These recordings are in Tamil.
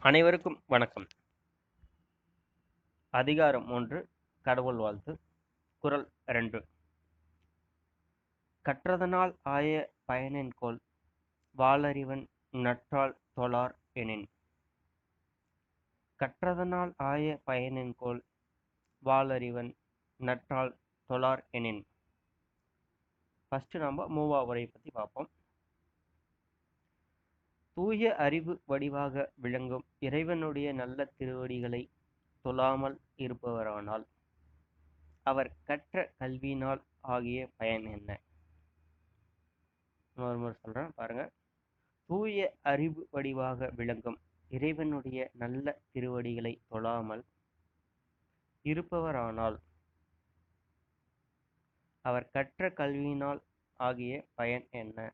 அனைவருக்கும் வணக்கம். அதிகாரம் 1 கடவுள் வாழ்த்து. குறள் 2. கற்றதனால் ஆய பயனென்கொல் வாளறிவன் நற்றால் தொழார் எனின். கற்றதனால் ஆய பயனென்கொல் வாளறிவன் நற்றால் தொழார் எனின். ஃபர்ஸ்ட் நம்ம மூவாவுரை பற்றி பார்ப்போம். தூய அறிவு வடிவாக விளங்கும் இறைவனுடைய நல்ல திருவடிகளை தொழாமல் இருப்பவரானால் அவர் கற்ற கல்வியினால் ஆகிய பயன் என்ன? இன்னொரு சொல்றேன் பாருங்க. தூய அறிவு வடிவாக விளங்கும் இறைவனுடைய நல்ல திருவடிகளை தொழாமல் இருப்பவரானால் அவர் கற்ற கல்வியினால் ஆகிய பயன் என்ன?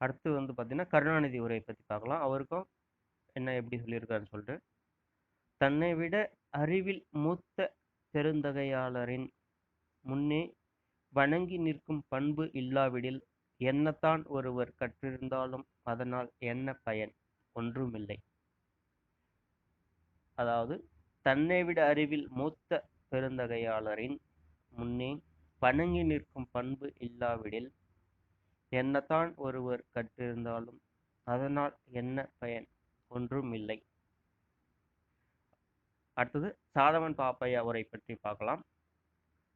அடுத்து பார்த்தீங்கன்னா கருணாநிதி உரை பற்றி பார்க்கலாம். அவருக்கும் என்ன எப்படி சொல்லியிருக்காருன்னு சொல்லிட்டு, தன்னை விட அறிவில் மூத்த பெருந்தகையாளரின் முன்னே வணங்கி நிற்கும் பண்பு இல்லாவிடில் என்னத்தான் ஒருவர் கற்றிருந்தாலும் அதனால் என்ன பயன்? ஒன்றுமில்லை. அதாவது தன்னை விட அறிவில் மூத்த பெருந்தகையாளரின் முன்னே வணங்கி நிற்கும் பண்பு இல்லாவிடில் என்னத்தான் ஒருவர் கற்றிருந்தாலும் அதனால் என்ன பயன்? ஒன்றும் இல்லை. அடுத்தது சாலமன் பாப்பையா உரை பற்றி பார்க்கலாம்.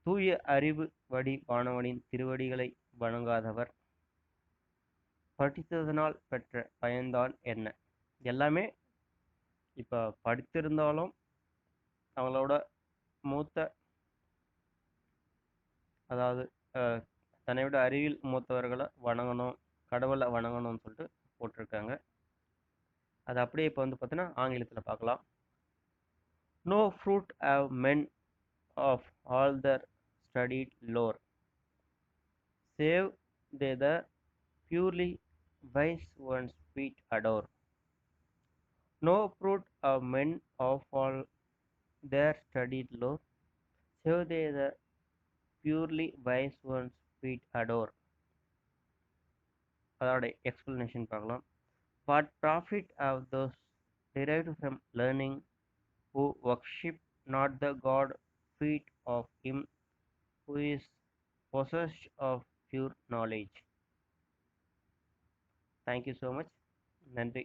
தூய அறிவு வடி வானவனின் திருவடிகளை வணங்காதவர் படித்ததனால் பெற்ற பயன்தான் என்ன? எல்லாமே இப்போ படித்திருந்தாலும் அவங்களோட மூத்த, அதாவது தன்னை விட அறிவில் மூத்தவர்களை வணங்கணும், கடவுளை வணங்கணும்னு சொல்லிட்டு போட்டிருக்காங்க. அது அப்படியே இப்போ பார்த்தீங்கன்னா ஆங்கிலத்தில் பார்க்கலாம். No fruit have men of all their studied lore, save they the purely wise ones feet adore. No fruit of men of all their studied lore, save they the purely wise ones feet adore. அதோட explanation பார்க்கலாம். What profit have those derived from learning who worship not the God feet of him who is possessed of pure knowledge? Thank you so much. நன்றி.